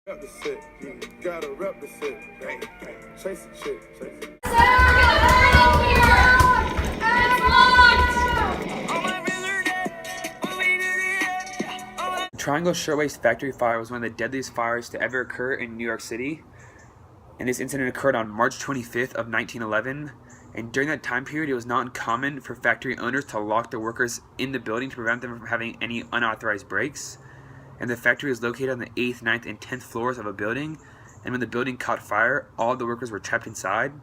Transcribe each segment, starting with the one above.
Rep the set, you gotta rep the set. Chase the chick, chase it. Triangle Shirtwaist Factory Fire was one of the deadliest fires to ever occur in New York City, and this incident occurred on March 25th of 1911. And during that time period, it was not uncommon for factory owners to lock their workers in the building to prevent them from having any unauthorized breaks. And the factory was located on the 8th, 9th, and 10th floors of a building. And when the building caught fire, all the workers were trapped inside.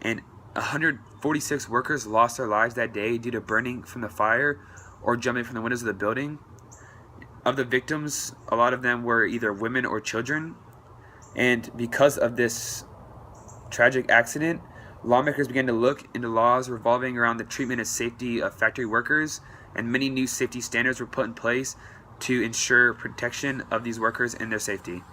And 146 workers lost their lives that day due to burning from the fire or jumping from the windows of the building. Of the victims, a lot of them were either women or children. And because of this tragic accident, lawmakers began to look into laws revolving around the treatment and safety of factory workers, and many new safety standards were put in place to ensure protection of these workers and their safety.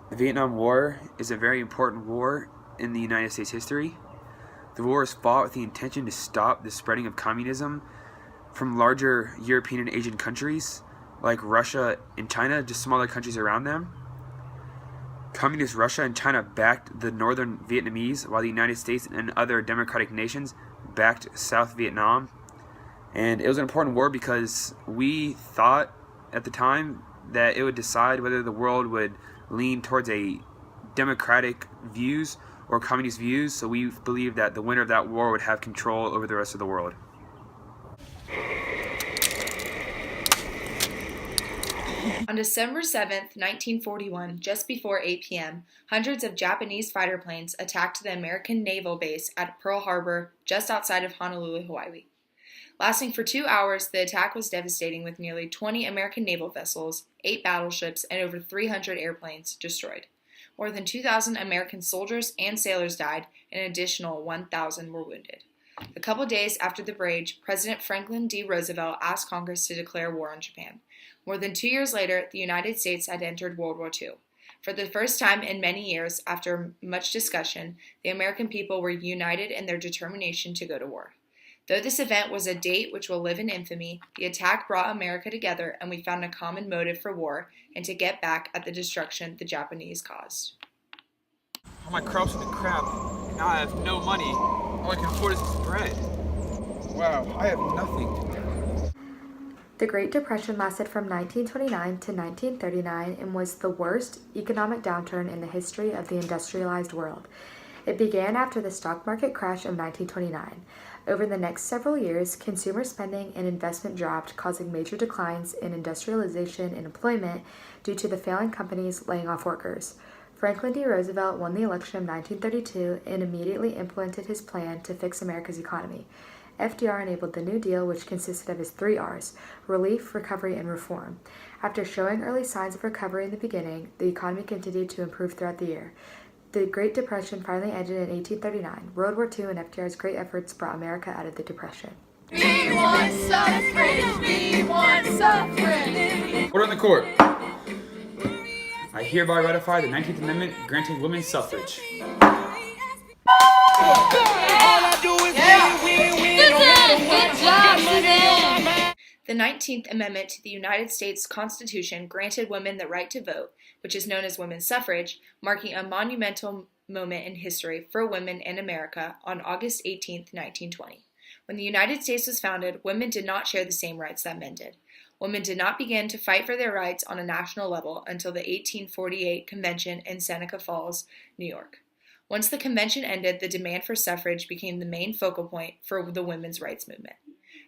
The Vietnam War is a very important war in the United States history. The war was fought with the intention to stop the spreading of communism from larger European and Asian countries like Russia and China, just some other countries around them. Communist Russia and China backed the northern Vietnamese, while the United States and other democratic nations backed South Vietnam. And it was an important war because we thought at the time that it would decide whether the world would lean towards a democratic views or communist views, so we believed that the winner of that war would have control over the rest of the world. On December 7th, 1941, just before 8 p.m., hundreds of Japanese fighter planes attacked the American naval base at Pearl Harbor, just outside of Honolulu, Hawaii. Lasting for 2 hours, the attack was devastating, with nearly 20 American naval vessels, 8 battleships, and over 300 airplanes destroyed. More than 2,000 American soldiers and sailors died, and an additional 1,000 were wounded. A couple days after the rage, President Franklin D. Roosevelt asked Congress to declare war on Japan. More than 2 years later, the United States had entered World War II. For the first time in many years, after much discussion, the American people were united in their determination to go to war. Though this event was a date which will live in infamy, the attack brought America together, and we found a common motive for war and to get back at the destruction the Japanese caused. All my crops went to crap, and now I have no money. All I can afford is this bread. Wow, I have nothing. The Great Depression lasted from 1929 to 1939 and was the worst economic downturn in the history of the industrialized world. It began after the stock market crash of 1929. Over the next several years, consumer spending and investment dropped, causing major declines in industrialization and employment due to the failing companies laying off workers. Franklin D. Roosevelt won the election of 1932 and immediately implemented his plan to fix America's economy. FDR enabled the New Deal, which consisted of his 3 R's: relief, recovery, and reform. After showing early signs of recovery in the beginning, the economy continued to improve throughout the year. The Great Depression finally ended in 1839. World War II and FDR's great efforts brought America out of the Depression. We want suffrage! We want suffrage! Order in the court. I hereby ratify the 19th Amendment granting women's suffrage. The 19th Amendment to the United States Constitution granted women the right to vote, which is known as women's suffrage, marking a monumental moment in history for women in America on August 18, 1920. When the United States was founded, women did not share the same rights that men did. Women did not begin to fight for their rights on a national level until the 1848 convention in Seneca Falls, New York. Once the convention ended, the demand for suffrage became the main focal point for the women's rights movement.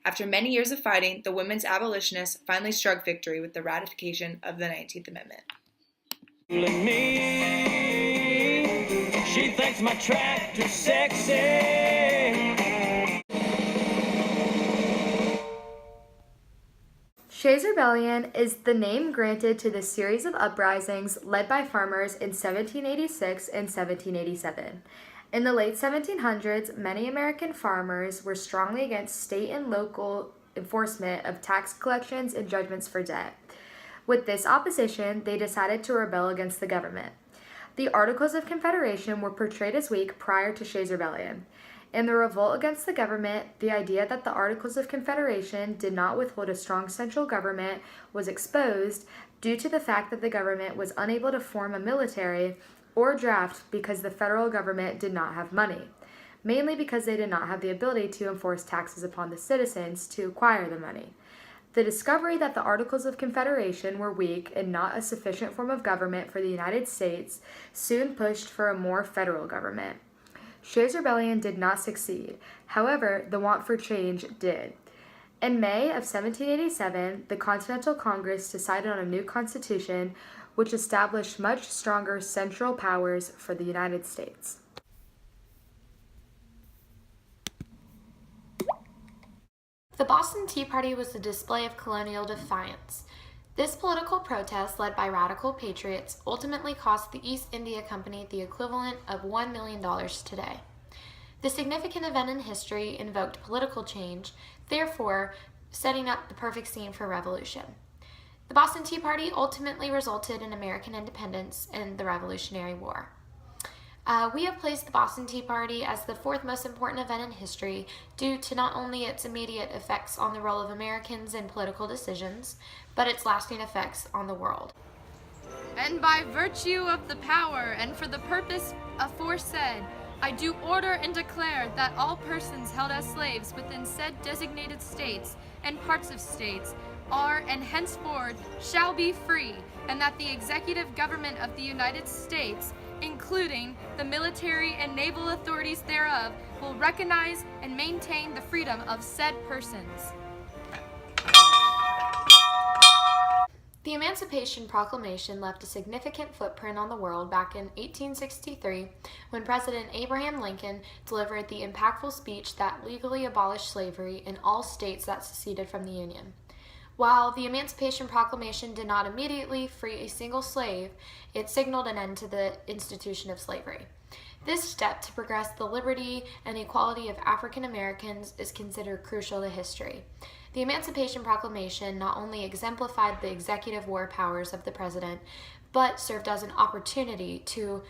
After many years of fighting, the women's abolitionists finally struck victory with the ratification of the 19th Amendment. She thinks my tractor's sexy. Shays' Rebellion is the name granted to the series of uprisings led by farmers in 1786 and 1787. In the late 1700s, many American farmers were strongly against state and local enforcement of tax collections and judgments for debt. With this opposition, they decided to rebel against the government. The Articles of Confederation were portrayed as weak prior to Shays' Rebellion. In the revolt against the government, the idea that the Articles of Confederation did not withhold a strong central government was exposed due to the fact that the government was unable to form a military or draft because the federal government did not have money, mainly because they did not have the ability to enforce taxes upon the citizens to acquire the money. The discovery that the Articles of Confederation were weak and not a sufficient form of government for the United States soon pushed for a more federal government. Shays' Rebellion did not succeed. However, the want for change did. In May of 1787, the Continental Congress decided on a new constitution which established much stronger central powers for the United States. The Boston Tea Party was a display of colonial defiance. This political protest, led by radical patriots, ultimately cost the East India Company the equivalent of $1 million today. The significant event in history invoked political change, therefore setting up the perfect scene for revolution. The Boston Tea Party ultimately resulted in American independence and the Revolutionary War. We have placed the Boston Tea Party as the fourth most important event in history due to not only its immediate effects on the role of Americans in political decisions, but its lasting effects on the world. And by virtue of the power and for the purpose aforesaid, I do order and declare that all persons held as slaves within said designated states and parts of states are and henceforward shall be free, and that the executive government of the United States, including the military and naval authorities thereof, will recognize and maintain the freedom of said persons. The Emancipation Proclamation left a significant footprint on the world back in 1863 when President Abraham Lincoln delivered the impactful speech that legally abolished slavery in all states that seceded from the Union. While the Emancipation Proclamation did not immediately free a single slave, it signaled an end to the institution of slavery. This step to progress the liberty and equality of African Americans is considered crucial to history. The Emancipation Proclamation not only exemplified the executive war powers of the president, but served as an opportunity to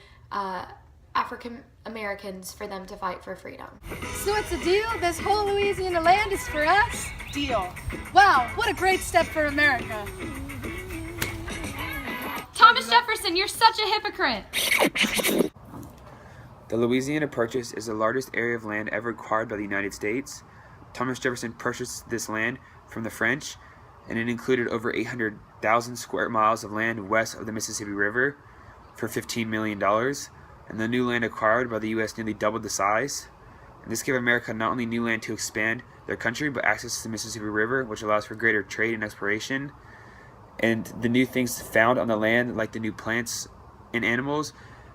African Americans for them to fight for freedom. So it's a deal? This whole Louisiana land is for us? Deal. Wow, what a great step for America. Thomas Jefferson, you're such a hypocrite. The Louisiana Purchase is the largest area of land ever acquired by the United States. Thomas Jefferson purchased this land from the French, and it included over 800,000 square miles of land west of the Mississippi River for $15 million. And the new land acquired by the U.S. nearly doubled the size. And this gave America not only new land to expand their country, but access to the Mississippi River, which allows for greater trade and exploration. And the new things found on the land, like the new plants and animals,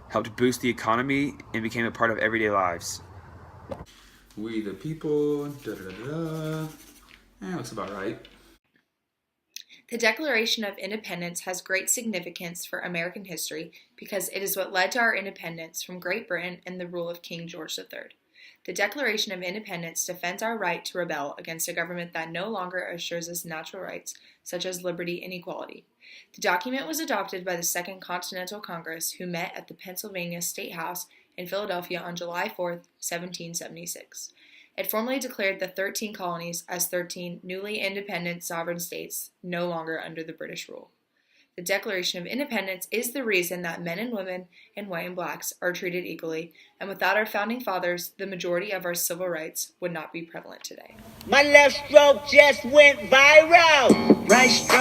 helped boost the economy and became a part of everyday lives. We the people, looks about right. The Declaration of Independence has great significance for American history because it is what led to our independence from Great Britain and the rule of King George III. The Declaration of Independence defends our right to rebel against a government that no longer assures us natural rights, such as liberty and equality. The document was adopted by the Second Continental Congress, who met at the Pennsylvania State House in Philadelphia on July 4, 1776. It formally declared the 13 colonies as 13 newly independent sovereign states, no longer under the British rule. The Declaration of Independence is the reason that men and women and white and blacks are treated equally, and without our founding fathers, the majority of our civil rights would not be prevalent today. My left stroke just went viral. Right stroke